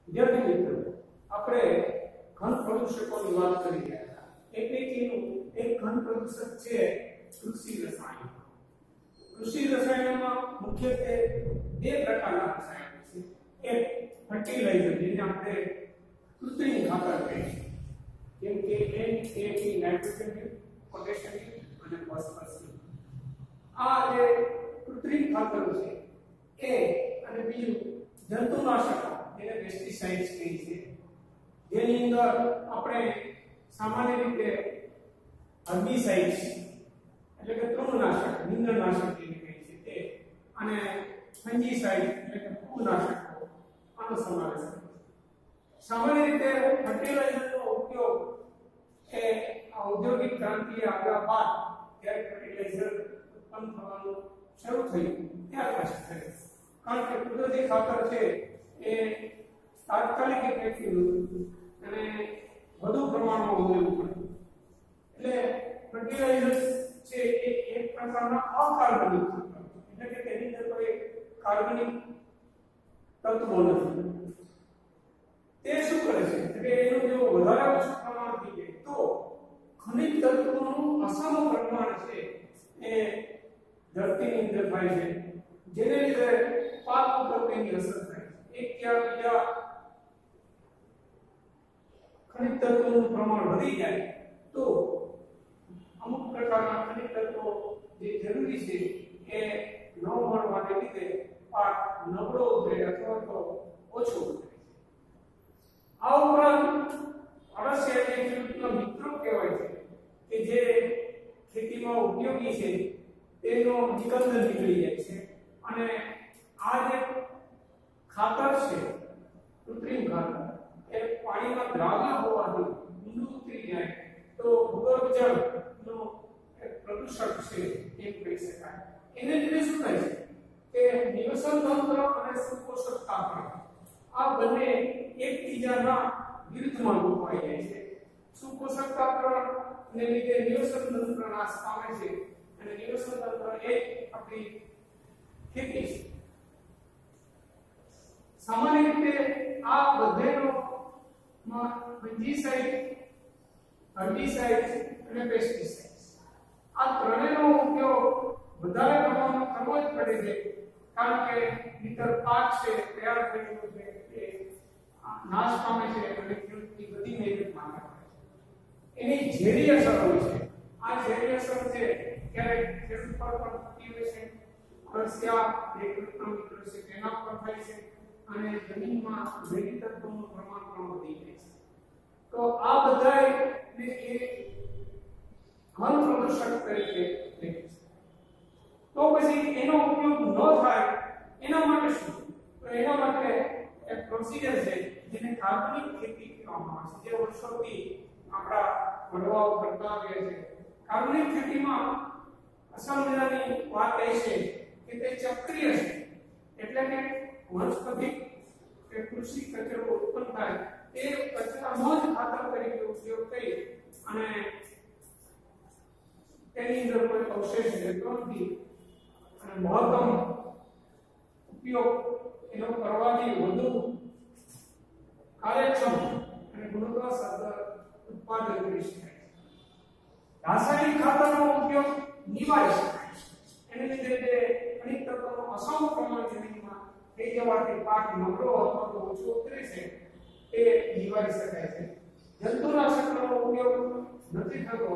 વિદ્યાર્થી મિત્રો, આપણે ઘન પ્રદૂષકોની વાત કરી રહ્યા હતા. એ પૈકીનું એક ઘન પ્રદૂષક છે કૃષિ રસાયણ. કૃષિ રસાયણમાં મુખ્યત્વે બે પ્રકારના રસાયણો છે. એક ફર્ટિલાઇઝર, જેને આપણે કૃત્રિમ ખાતર કહીએ છીએ, જેમ કે NPK, નાઇટ્રોજન, પોટેશિયમ અને ફોસ્ફરસ. આ જે કૃત્રિમ ખાતરો છે એ, અને બીજું જંતુનાશકો, જેને પેસ્ટિસાઇડ્સ કહીએ છીએ, જેની અંદર આપણે સામાન્ય રીતે હર્બિસાઇડ્સ એટલે કે તૃણનાશક, નીંદણનાશક જેને કહીએ છીએ તે, અને ફંજીસાઇડ એટલે કે ફૂગનાશકો આનો સમાવેશ થાય છે. સામાન્ય રીતે ફર્ટિલાઇઝરનો ઉપયોગ એ ઔદ્યોગિક ક્રાંતિ આવ્યા બાદ જ્યારે ફર્ટિલાઇઝર ઉત્પન્ન થવાનું શરૂ થયું ત્યાર પછી થયું. કારણ કે કુદરતી ખાતર છે એ તાત્કાલિક ઇફેક્ટિવ અને વધુ પ્રમાણમાં ઉમેરવું પડે. એટલે ફર્ટિલાઇઝર્સ છે એ એક પ્રકારના અકાર્બનિક ખાતર, એટલે કે તેની અંદર કોઈ કાર્બનિક તત્વો નથી. તે શું કરે છે કે એનું જો વધારે ઓછું પ્રમાણ થઈ જાય તો ખનિજ તત્વોનું અસમ પ્રમાણ છે એ ધરતીની અંદર થાય છે, જેને લીધે પાક ઉપર તેની અસર થાય છે. એક ક્યાં બીજા ખનિજ તત્વોનું પ્રમાણ વધી જાય તો અમુક પ્રકારના ખનિજ તત્વો જે જરૂરી છે એ ન મળવાને લીધે પાક નબળો ઉતરે અથવા તો ઓછો ઉતરે. આ ઉપરાંત અળસિયા જે ખેડૂતના મિત્રો કહેવાય છે કે જે ખેતીમાં ઉપયોગી છે તેનો નિકંદન નીકળી જાય છે, અને આ જે ખાતર છે કૃત્રિમ ખાતર એ પાણીમાં દ્રાવ્ય હોવાથી ઊંડું ઉતરી જાય તો ભૂગર્ભ જળનો એક પ્રદૂષક છે એમ કહી શકાય. એને લીધે શું થાય છે કે નિવસન તંત્ર અને સુપોષક તંત્ર આ બંને એકબીજાના વિરુદ્ધમાં ગોઠવાઈ જાય છે. સુપોષક તંત્રને લીધે નિવસન તંત્ર નાશ પામે છે, અને નિવસન તંત્ર એ આપણી ખેતી છે. સામાન્ય રીતે આ બધેનો ફંજીસાઇડ, હર્બિસાઇડ અને પેસ્ટિસાઇડ આ ત્રણેયનો ઉપયોગ વધારે પ્રમાણમાં કરવો જ પડે છે, કારણ કે નહીંતર પાક છે તૈયાર થયેલો છે એ નાશ પામે છે અને ખેડૂતની બધી મહેનત માંગે છે. એની ઝેરી અસર હોય છે. આ ઝેરી અસર છે ક્યારેક ખેડૂત પર પણ થતી હોય છે, અળસિયા જે ખેડૂતના મિત્ર છે તેના પર થાય છે, અને જમીનમાં ઝેરી તત્વોનું પ્રમાણ પણ વધી જાય છે. તો આ બધાય ને એ ઘન પ્રદૂષક તરીકે લે છે. તો પછી એનો ઉપયોગ ન થાય એના માટે શું? તો એના માટે એક પ્રોસિજર છે જેને કાર્બનિક ખેતી કહેવામાં આવે છે, જે વર્ષોથી આપણા વડવાઓ કરતા આવ્યા છે. કાર્બનિક ખેતીમાં અસલ મજાની વાત એ છે કે તે ચક્રીય છે, એટલે કે વનસ્પતિ કે કૃષિ કચરો ઉત્પન્ન થાય તે કચરાનો જ ખાતર તરીકે ઉપયોગ કરી અને તેની અંદર કોઈ અવશેષ રહેતો નથી, અને મહત્તમ ઉપયોગ એનો કરવાથી વધુ કાર્યક્ષમ અને ગુણવત્તાસભર ઉત્પાદન કરી શકાય. રાસાયણિક ખાતરનો ઉપયોગ નિવારી શકાય છે. એને લીધે જે ખનિજ તત્વોનો અસમ પ્રમાણ જમીનમાં થઈ જવાથી પાક નબળો અથવા તો ઓછો ઉતરે છે તે નિવારી શકાય છે. જંતુનાશકનો ઉપયોગ નથી થતો,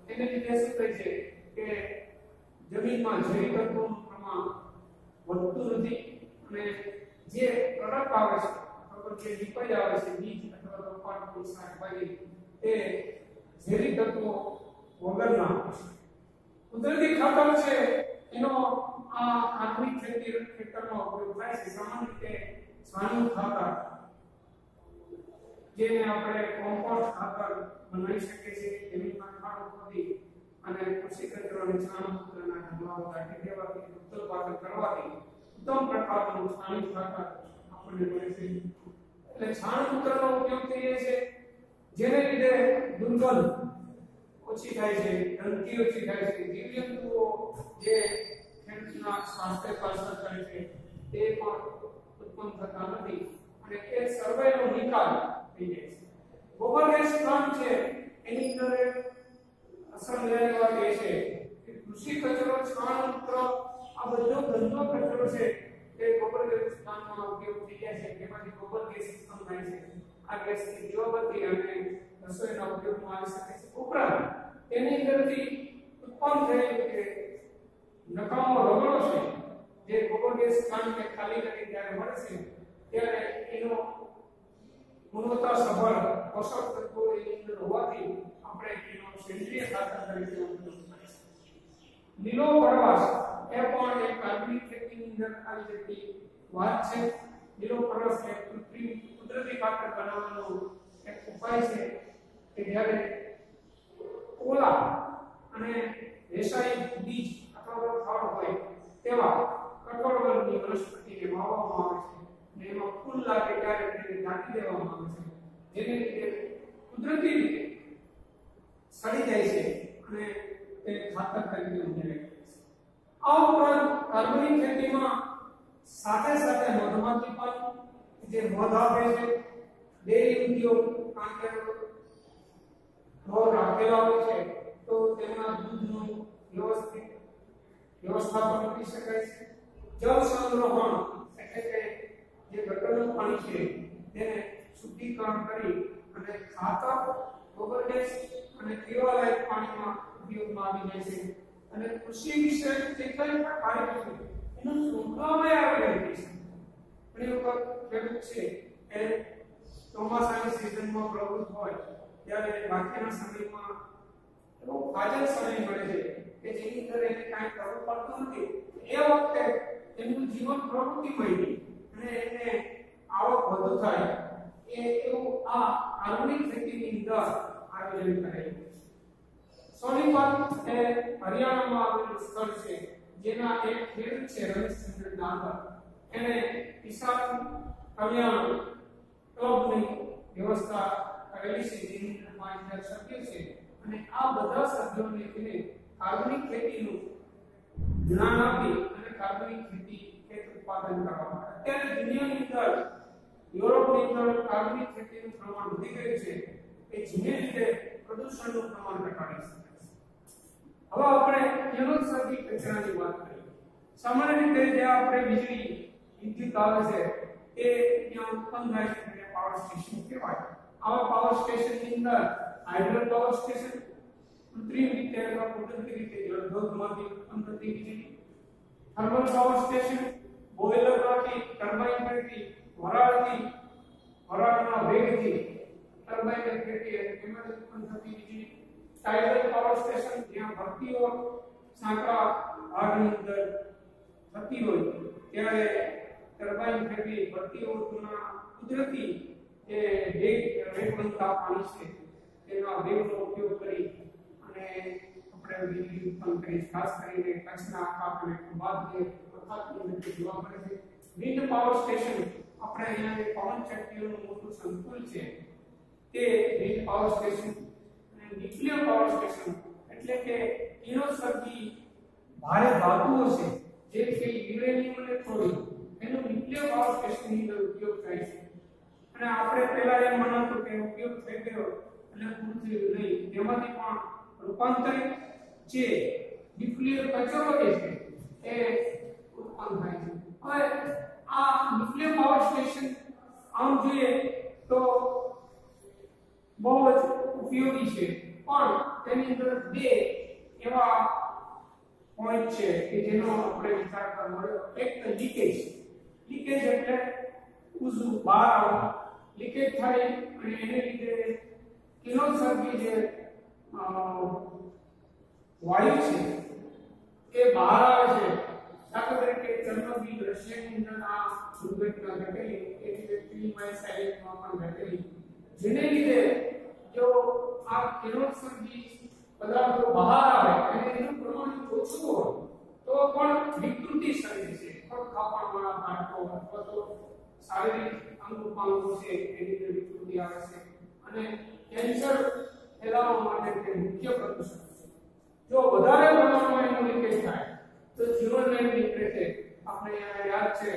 એને લીધે શું થાય છે કે જમીનમાં ઝેરી તત્વોનું પ્રમાણ વધતું નથી, અને જે પ્રોડક્ટ આવે છે અથવા જે નીપજ આવે છે બીજ અથવા તો પાકનું શાકભાજી તે ઝેરી તત્વો વગરના હોય છે. કુદરતી ખાતર છે એનો આ આધુનિક ખેતરમાં ઉપયોગ થાય છે. સામાન્ય રીતે છાણિયું ખાતર, જેને આપણે કોમ્પોસ્ટ ખાતર બનાવી શકીએ છીએ. જમીનમાં ખાડો ખોદી અને કૃષિ કચરો અને છાણમૂત્રના ઢગલાઓ રાખી દેવાથી ઉત્પાદન કરવાથી ઉત્તમ પ્રકારનું છાણિયું ખાતર આપણને મળે છે. એટલે છાણમૂત્રનો ઉપયોગ કરીએ છીએ, જેને લીધે દુર્ગંધ ઓછી થાય છે, ગંદકી ઓછી થાય છે, જીવજંતુઓ જે ખેડૂતના સ્વાસ્થ્ય પર અસર કરે છે તે પણ ઉત્પન્ન થતા નથી, અને એ સર્વેનો નિકાલ થઈ જાય છે. ગોબર ગેસ પ્લાન્ટ છે એની અંદર અસર લેવાની વાત એ છે કે કૃષિ કચરો, છાણ મૂત્ર, આ બધો ગંદો કચરો છે તે ગોબર ગેસ પ્લાન્ટમાં ઉપયોગ થઈ જાય છે. તેમાંથી ગોબર ગેસ ઉત્પન્ન થાય છે. આ ગેસથી દીવાબત્તી અને રસોઈના ઉપયોગમાં આવી શકે છે. ઉપરાંત તેની અંદરથી ઉત્પન્ન થયેલું કે નકામો રગડો છે જે ગોબર ગેસ પ્લાન્ટને ખાલી કરી ત્યારે મળે છે ત્યારે એનો ગુણવત્તા સભર પોષક તત્વો એની અંદર હોવાથી આપણે એનો સેન્દ્રીય ખાતર તરીકે ઉપયોગ કરીએ છીએ. લીલો પ્રવાસ એ પણ એક કાર્બનિક ખેતીની અંદર આવી જતી વાત છે. લીલો પ્રવાસ એ કુદરતી ખાતર બનાવવાનો એક ઉપાય છે કે જ્યારે ઓલા અને રેસાયણિક બીજ અથવા ફળ હોય તેવા કઠોળ વર્ગની વનસ્પતિને વાવવામાં આવે છે અને એમાં ફૂલ લાગે ત્યારે તેને ઢાંકી દેવામાં આવે છે, જેને લીધે કુદરતી રીતે સડી જાય છે અને તે ખાતર તરીકે ઉમેરાય છે. આ ઉપરાંત કાર્બનિક ખેતીમાં સાથે સાથે મધમાખી પણ જે મધ આપે છે, ડેરી ઉદ્યોગ કારણ કે ઢોર રાખેલા હોય છે તો તેમના દૂધનું વ્યવસ્થાપન કરી શકાય છે. જળ સંગ્રહણ એટલે કે જે ગટરનું પાણી છે તેને શુદ્ધિકરણ કરી અને ખાતર, ગોબર ગેસ અને પીવાલાયક પાણીમાં ઉપયોગમાં આવી જાય છે. અને કૃષિ વિશે જે કંઈ પણ કાર્ય છે એનું શૃંખલામાં આવી રહી છે. ઘણી વખત ખેડૂત છે એ ચોમાસાની સિઝનમાં પ્રવૃત્ત હોય ત્યારે બાકીના સમયમાં એવો ફાજલ સમય મળે છે કે જેની અંદર એને કાંઈ કરવું પડતું નથી. એ વખતે એનું જીવન પ્રવૃત્તિમય અને એને આવક વધુ થાય એવું આ કાર્બનિક ખેતીની અંદર આયોજન કરાયું છે. સોનીપત એ હરિયાણામાં આવેલું સ્થળ છે જેના એક ખેડૂત છે રમેશચંદ્ર ડાંગર. એને કિસાન કલ્યાણ ક્લબની વ્યવસ્થા કરેલી છે જેની અંદર 5000 સભ્યો છે અને આ બધા સભ્યોને તેને કાર્બનિક ખેતીનું જ્ઞાન આપી અને કાર્બનિક ખેતી ખેત ઉત્પાદન કરવામાં આવે. અત્યારે દુનિયાની અંદર યુરોપની અંદર કાર્બનિક ખેતીનું પ્રમાણ વધી ગયું છે કે જેને લીધે પ્રદૂષણનું પ્રમાણ ઘટાડી શકાય છે. હવે આપણે કિરણોત્સર્ગી કચરાની વાત કરીએ. સામાન્ય રીતે જે આપણે વીજળી વિદ્યુત આવે છે એ ત્યાં ઉત્પન્ન થાય છે તેને પાવર સ્ટેશન કહેવાય. આવા પાવર સ્ટેશનની અંદર હાઇડ્રો પાવર સ્ટેશન કૃત્રિમ રીતે અથવા કુદરતી રીતે જળધોધમાંથી ઉત્પન્ન થતી વીજળી, થર્મલ પાવર સ્ટેશન બોઇલરમાંથી ટર્બાઇન ફેરવી વરાળના વેગથી ટર્બાઇન ફેરવી અને તેમાંથી ઉત્પન્ન થતી વીજળી, ટાઇડલ પાવર સ્ટેશન જ્યાં ભરતીઓ સાંકડા ભાગની અંદર થતી હોય ત્યારે ટર્બાઇન ફેરવી ભરતીઓના કુદરતી જે વેગવંતા પાણી છે તેના વેગનો ઉપયોગ કરી અને આપણે વીજળી ઉત્પન્ન કરી. ખાસ કરીને કચ્છના કાપ અને ખંભાત જે વરસાદની અંદર જોવા મળે છે. વિન્ડ પાવર સ્ટેશન આપણે અહીંયા જે પવન ચક્કીઓનું મોટું સંકુલ છે તે વિન્ડ પાવર સ્ટેશન. અને ન્યુક્લિયર પાવર સ્ટેશન એટલે કે કિરણોત્સર્ગી ભારે ધાતુઓ છે જે કે યુરેનિયમ અને થોરિયમ એનો ન્યુક્લિયર પાવર સ્ટેશનની અંદર ઉપયોગ થાય છે. અને આપણે પહેલા એમ માનતું કે ઉપયોગ થઈ ગયો એટલે પૂરું થયું નહીં. તેમાંથી પણ રૂપાંતરિત જે ન્યુક્લિયર કચરો છે એ ઉત્પન્ન થાય છે. હવે આ ન્યુક્લિયર પાવર સ્ટેશન આમ જોઈએ તો બહુ જ ઉપયોગી છે પણ તેની અંદર બે એવા પોઈન્ટ છે કે જેનો આપણે વિચાર કરવો પડે. એક લીકેજ. લીકેજ એટલે ઉઝું બહાર આવવું. લીકેજ થાય અને એને લીધે કિરણોત્સર્ગી જે વાયુ છે એ બહાર આવે છે. દાખલા તરીકે ચર્નોબિલ રશિયાની અંદર આ દુર્ઘટના ઘટેલી એ રીતે 3 માઇલ સાયલેન્ટમાં પણ ઘટેલી, જેને લીધે જો આ કિરણોત્સર્ગી પદાર્થો બહાર આવે અને એનું પ્રમાણ ઓછું હોય તો પણ વિકૃતિ સર્જે છે. ખાપણવાળા બાળકો અથવા તો શારીરિક અંગો છે એની અંદર વિકૃતિ આવે છે અને કેન્સર ફેલાવવા માટે તે મુખ્ય પ્રદૂષક છે. જો વધારે પ્રમાણમાં એનું લીકેજ થાય તો જીવનને નીકળે છે. આપણે યાદ છે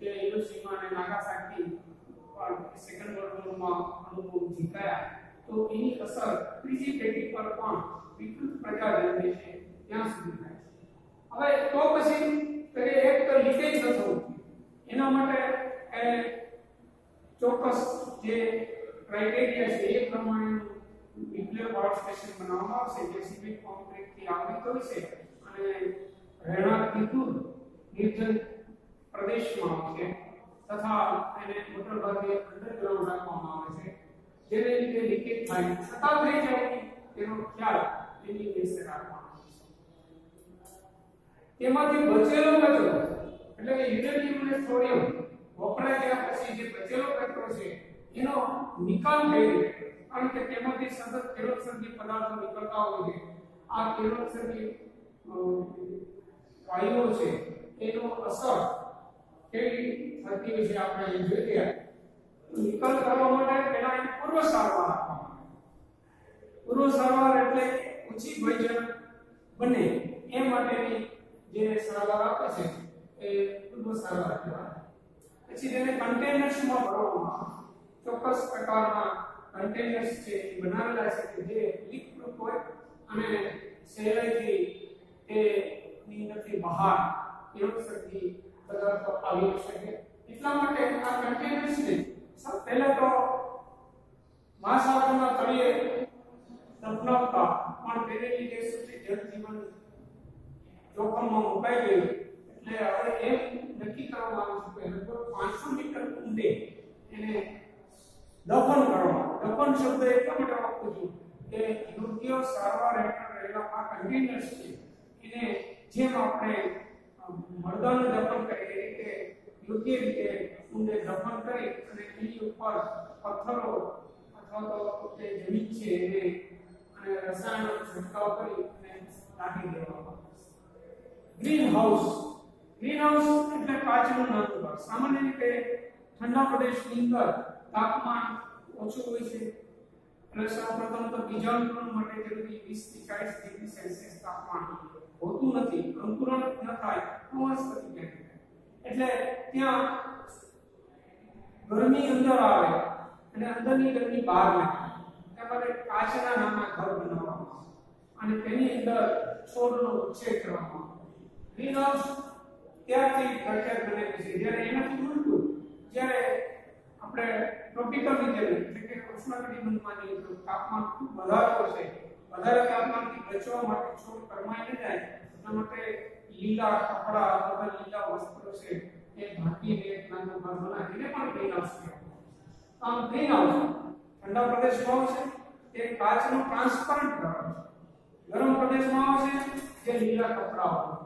કે હિરોશીમા અને નાગાસાકી સેકન્ડ વર્લ્ડ વોરમાં અણુબોમ્બ જીકાયા તો એની અસર ત્રીજી પેઢી પર પણ વિકૃત પ્રજા જન્મે છે ત્યાં સુધી થાય છે। હવે તો પછી કે એક તો લીકેજ ન થવું એના માટે ચોક્કસ જે ક્રાઇટેરિયા છે એ પ્રમાણે ન્યુક્લિયર પાવર સ્ટેશન બનાવવામાં આવશે જે સિમેન્ટ કોન્ક્રીટથી આવૃત હોય છે અને રહેણાંકથી દૂર નિર્જન પ્રદેશમાં આવશે તથા એને મોટરભાગે અંડરગ્રાઉન્ડ રાખવામાં આવે છે જેને લીધે લીકેજ થાય છતાં થઈ જાય તેનો ખ્યાલ એની વિશે રાખવામાં આવે છે। તેમાંથી બચેલો કચરો એટલે કે યુરેનિયમ અને થોરિયમ વપરાય ગયા પછી જે બચેલો કચરો છે એનો નિકાલ થઈ રીતે કારણ કે તેમાંથી સતત કિરણોત્સર્ગી પદાર્થો નીકળતા હોય છે આ કિરણોત્સર્ગી વાયુઓ છે એનો અસર કેવી થતી હોય છે આપણે જોઈ ગયા નિકાલ કરવા માટે પહેલા એક પૂર્વ સારવાર આપવામાં આવે પૂર્વ સારવાર એટલે ઓછી ભયજનક બને એ માટેની જે સારવાર આપે છે એ પૂર્વ સારવાર કહેવાય। પછી તેને કન્ટેનર્સમાં ભરવામાં આવે ચોક્કસ પ્રકારના કન્ટેનર્સ છે બનાવેલા છે કે જે લીક પ્રૂફ હોય અને સહેલાઈથી તેની અંદરથી બહાર કિરણોત્સર્ગી પદાર્થો આવી શકે એટલા માટે આ કન્ટેનર્સને પહેલા તો મહાસાગરના તળિયે દફનાવતા પણ તેને લીધે શું છે જનજીવન જોખમમાં મુકાઈ ગયું એટલે હવે એમ નક્કી કરવામાં આવ્યું છે કે લગભગ 500 મીટર ઊંડે એને દફન કરવા દફન શબ્દ એટલા માટે વાપરું છું કે યોગ્ય સારવાર હેઠળ રહેલા આ કન્ટેનર્સ છે એને જેમ આપણે મરદાનું દફન કરીએ રીતે યોગ્ય રીતે ઊંડે દફન કરી અને એની ઉપર પથ્થરો અથવા તો જે જમીન છે એને અને રસાયણનો છંટકાવ કરી અને નાખી દેવામાં આવે છે। ગ્રીન હાઉસ એટલે કાચનું નાનું ઘર સામાન્ય રીતે ઠંડા પ્રદેશની અંદર તાપમાન ઓછું હોય છે એટલે સૌપ્રથમ તો બીજાંકુરણ માટે જરૂરી 20 થી 40 ડિગ્રી સેલ્સિયસ તાપમાન હોતું નથી અંકુરણ ન થાય તો વનસ્પતિ જાય એટલે ત્યાં ગરમી અંદર આવે અને અંદરની ગરમી બહાર નીકળે તે માટે કાચના નાના ઘર બનાવવામાં આવે અને તેની અંદર છોડનો ઉછેર કરવામાં આવે ગ્રીન હાઉસ ત્યારથી કલ્ચર બને છે જ્યારે એનાથી ઉલટું જ્યારે આપણે ટ્રોપિકલ રીજન એટલે કે ઉષ્ણકટિબંધમાંની તાપમાન ખૂબ વધારે હોય છે વધારે તાપમાનથી બચવા માટે છોડ કરમાઈ ન જાય એના માટે લીલા કપડા અથવા લીલા વસ્ત્રો છે એ ઢાંકીને એક નાનું ઘર બનાવીને પણ ગ્રીન હાઉસ કહેવાય। આમ ગ્રીન હાઉસ ઠંડા પ્રદેશમાં આવશે તે કાચનું ટ્રાન્સપરન્ટ ઘર છે ગરમ પ્રદેશમાં આવશે જે લીલા કપડા હોય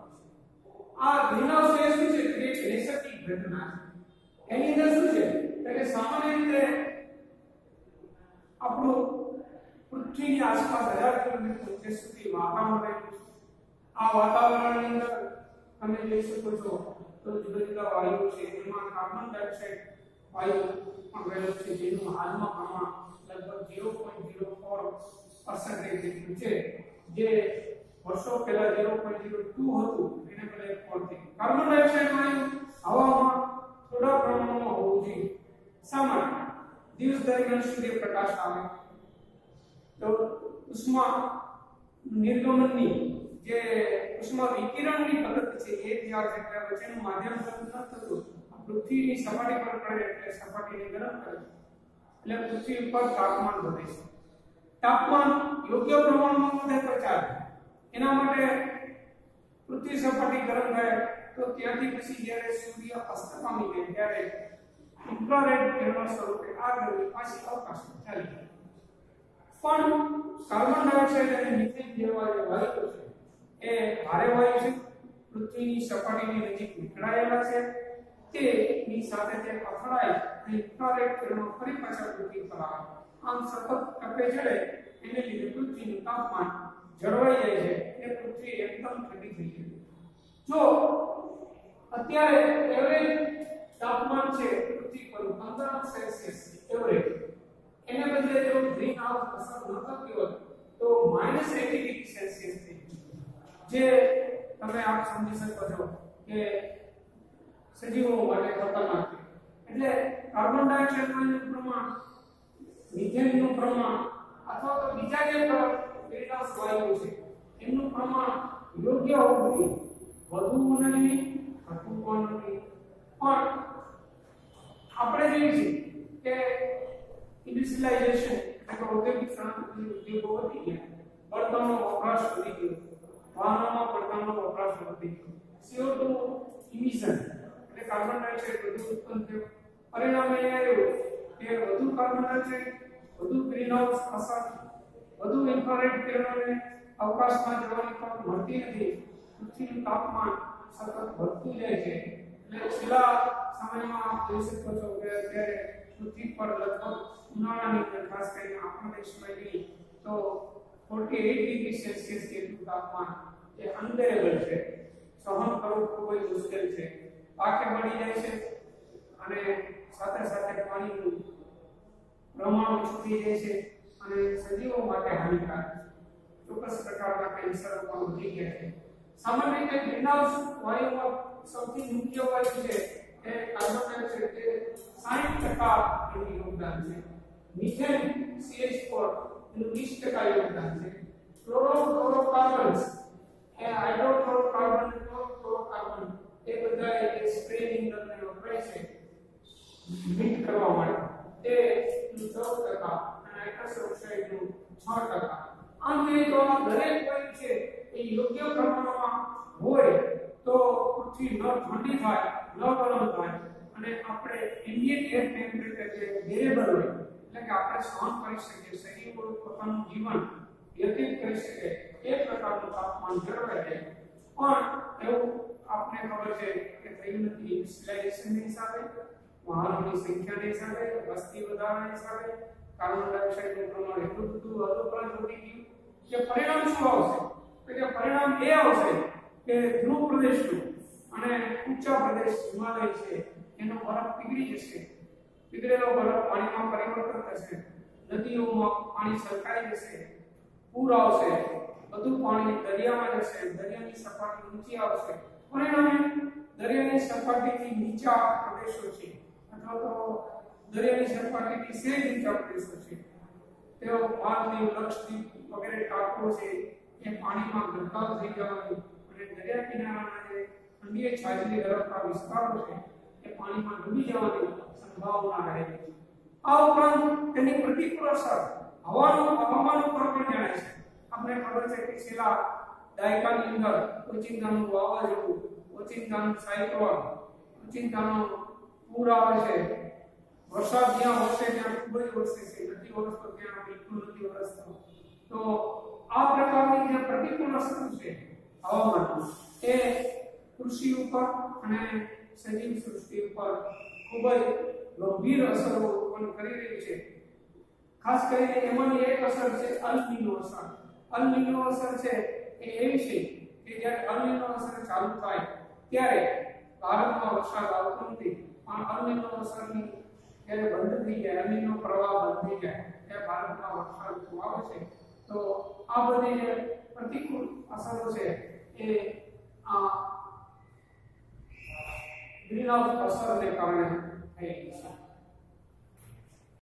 આ ગ્રીન હાઉસ એ શું છે કે એક નૈસર્ગિક ઘટના છે એની અંદર શું છે કે સામાન્ય રીતે આપણું પૃથ્વીની આસપાસ 1000 કિલોમીટર ઊંચે સુધી વાતાવરણ રહેલું છે આ વાતાવરણની અંદર તમે જોઈ શકો છો તો જુદા જુદા વાયુઓ છે એમાં કાર્બન ડાયોક્સાઇડ વાયુ પણ રહેલો છે જેનું હાલમાં પ્રમાણ લગભગ 0.04% જેટલું છે જે વર્ષો પહેલા 0.02 હતું એને બદલે 4 થઈ કાર્બન ડાયોક્સાઇડ વાયુ હવામાં થોડા પ્રમાણમાં હોવું જોઈએ સામાન્ય દિવસ દરમિયાન સૂર્યપ્રકાશ આવે તો ઉષ્મા નિર્ગમનની જે ઉષ્મા વિકિરણની પદ્ધતિ છે એ તૈયાર છે કે વચ્ચેનું માધ્યમ ગરમ ન થતું પૃથ્વીની સપાટી પર પડે એટલે સપાટીને ગરમ કરે એટલે પૃથ્વી ઉપર તાપમાન વધે છે તાપમાન યોગ્ય પ્રમાણમાં વધે તો ચાલે એના માટે પૃથ્વી સપાટી ગરમ થાય તો ત્યાંથી પછી જ્યારે સૂર્ય અસ્ત પામી જાય ત્યારે ઇન્ફ્રારેડ કિરણો સ્વરૂપે આ ગરમી પાછી અવકાશમાં ચાલી જાય પણ કાર્બન ડાયોક્સાઇડ અને મિથેન જેવા જે વાયુઓ છે એ ભારે વાયુ છે પૃથ્વીની સપાટીની નજીક વિખરાયેલા છે તેની સાથે તે અથડાય અને ઇન્ફ્રારેડ કિરણો ફરી પાછા પૃથ્વી પર આવે આમ સતત તપે ચડે એને લીધે પૃથ્વીનું તાપમાન જળવાઈ જાય છે અને પૃથ્વી એકદમ ઠંડી થઈ જાય જો અત્યારે એવરેજ તાપમાન છે પૃથ્વી પર 15 સેલ્સિયસ એવરેજ એને બદલે જો ગ્રીન હાઉસ અસર ન થતી હોય તો -80 ડિગ્રી સેલ્સિયસ થઈ જે તમે આપ સમજી શકો છો કે સજીવો માટે ખતરનાક છે એટલે કાર્બન કાર્બન ડાયોક્સાઇડનું પ્રમાણ, મિથેનનું પ્રમાણ અથવા તો બીજા જે ગ્રીનહાઉસ વાયુઓ છે એનું પ્રમાણ યોગ્ય હોવું જોઈએ, વધુ નહીં ઘટવું પણ નહીં. પણ આપણે જોઈએ છીએ કે ઇન્ડસ્ટ્રીયલાઇઝેશન એટલે ઔદ્યોગિક ક્રાંતિ ઉદ્યોગો વધી ગયા, બળતણનો વપરાશ વધી ગયો, વાહનોમાં બળતણનો વપરાશ વધી ગયો, CO2 ઇમિશન એટલે કાર્બન ડાયોક્સાઇડ વધુ ઉત્પન્ન થયો. પરિણામે એ આવ્યું કે વધુ કાર્બન ડાયોક્સાઇડ, વધુ ગ્રીનહાઉસ અસર, વધુ ઇન્ફ્રારેડ કિરણોને અવકાશમાં જવાની તક મળતી નથી. પૃથ્વીનું તાપમાન સતત વધતું જાય છે. એટલે છેલ્લા સમયમાં આપ જોઈ શકો છો કે અત્યારે પૃથ્વી પર લગભગ ઉનાળાની અંદર ખાસ કરીને આપણા દેશમાં જોઈએ તો 48 ડિગ્રી સેલ્સિયસ જેટલું તાપમાન એ અનબેરેબલ છે, સહન કરવું ખૂબ જ મુશ્કેલ છે. પાકે મળી જાય છે અને સાથે સાથે પાણીનું પ્રમાણ ઓછું થઈ જાય છે અને સજીવો માટે હાનિકારક છે. ચોક્કસ પ્રકારના કેન્સર પણ વધી ગયા છે. સામાન્ય રીતે ગ્રીનહાઉસ વાયુમાં સૌથી મુખ્ય વાયુ છે એ કાર્બન ડાયોક્સાઇડ જે 60% એનું યોગદાન છે. મિથેન CH4 એનું 20% યોગદાન છે. ક્લોરોફ્લોરોકાર્બન્સ એ હાઇડ્રોફ્લોરોકાર્બન અને ક્લોરોફ્લોરોકાર્બન એ બધા એ સ્પ્રેની અંદર વપરાય છે મીટ કરવા માટે, તે 14% અને નાઇટ્રસ ઓક્સાઇડનું 6%. આમ જોઈએ તો આ દરેક વાયુ છે એ યોગ્ય પ્રમાણમાં હોય તો પૃથ્વી ન ઠંડી થાય, ન ગરમ થાય અને આપણે ઇન્ડિયન એર ટેમ્પરેચર જે વેરિયેબલ હોય એટલે કે આપણે સહન કરી શકીએ, સજીવો પોતાનું જીવન વ્યતીત કરી શકે એ પ્રકારનું તાપમાન જળવાઈ રહે. પણ એવું આપને ખબર છે કે થયું નથી. ઇન્ડસ્ટ્રીયલાઇઝેશનની હિસાબે, વાહનોની સંખ્યાના હિસાબે, વસ્તી વધારાના હિસાબે કાર્બન ડાયોક્સાઇડનું પ્રમાણ એટલું બધું અનુપ્રાંત વધી ગયું કે પરિણામ શું આવશે? તો કે પરિણામ એ આવશે કે ધ્રુવ પ્રદેશનું અને ઊંચા પ્રદેશ હિમાલય છે એનો બરફ પીગળી જશે. પીગળેલો બરફ પાણીમાં પરિવર્તન થશે, નદીઓમાં પાણી છલકાઈ જશે, પૂર આવશે, બધું પાણી દરિયામાં જશે, દરિયાની સપાટી ઊંચી આવશે. પરિણામે દરિયાની સપાટીથી નીચા પ્રદેશો છે અથવા તો દરિયાની સપાટીથી સેજ ઊંચા પ્રદેશો છે તેઓ ભારતની લક્ષદ્વીપ વગેરે ટાપુઓ છે એ પાણીમાં ગરકાવ થઈ જવાની અને દરિયા કિનારાના જે ઠંડી છાજલી ધરાવતા વિસ્તારો છે એ પાણીમાં ડૂબી જવાની સંભાવના રહેલી છે. આ ઉપરાંત તેની પ્રતિકૂળ અસર હવામાન ઉપર પણ જણાય છે. આપણે ખબર છે કે છેલ્લા દાયકાની અંદર ઓચિંતાનું વાવાઝોડું, ઓચિંતાનું સાયક્લોન, ઓચિંતાનું પૂર આવે છે, વરસાદ જ્યાં વરસે ત્યાં ખૂબ જ વરસે છે, નથી વરસતો ત્યાં બિલકુલ નથી વરસતો. તો આ પ્રકારની જે પ્રતિકૂળ અસર છે હવામાન એ કૃષિ ઉપર અને સજીવ સૃષ્ટિ ઉપર ખૂબ જ ગંભીર અસરો ઉત્પન્ન કરી રહી છે. ખાસ કરીને એમાંની એક અસર છે અલ નીનો અસર. અલ નીનો અસર છે એ એવી છે કે જ્યારે અલ નીનો અસર ચાલુ થાય ત્યારે ભારતમાં વરસાદ આવતો નથી, પણ અલ નીનો અસરની જ્યારે બંધ થઈ જાય, અલ નીનો પ્રવાહ બંધ થઈ જાય ત્યારે ભારતમાં વરસાદ આવે છે. તો આ બધી જે પ્રતિકૂળ અસરો છે એ આ ગ્રીનહાઉસ અસરને કારણે થઈ છે.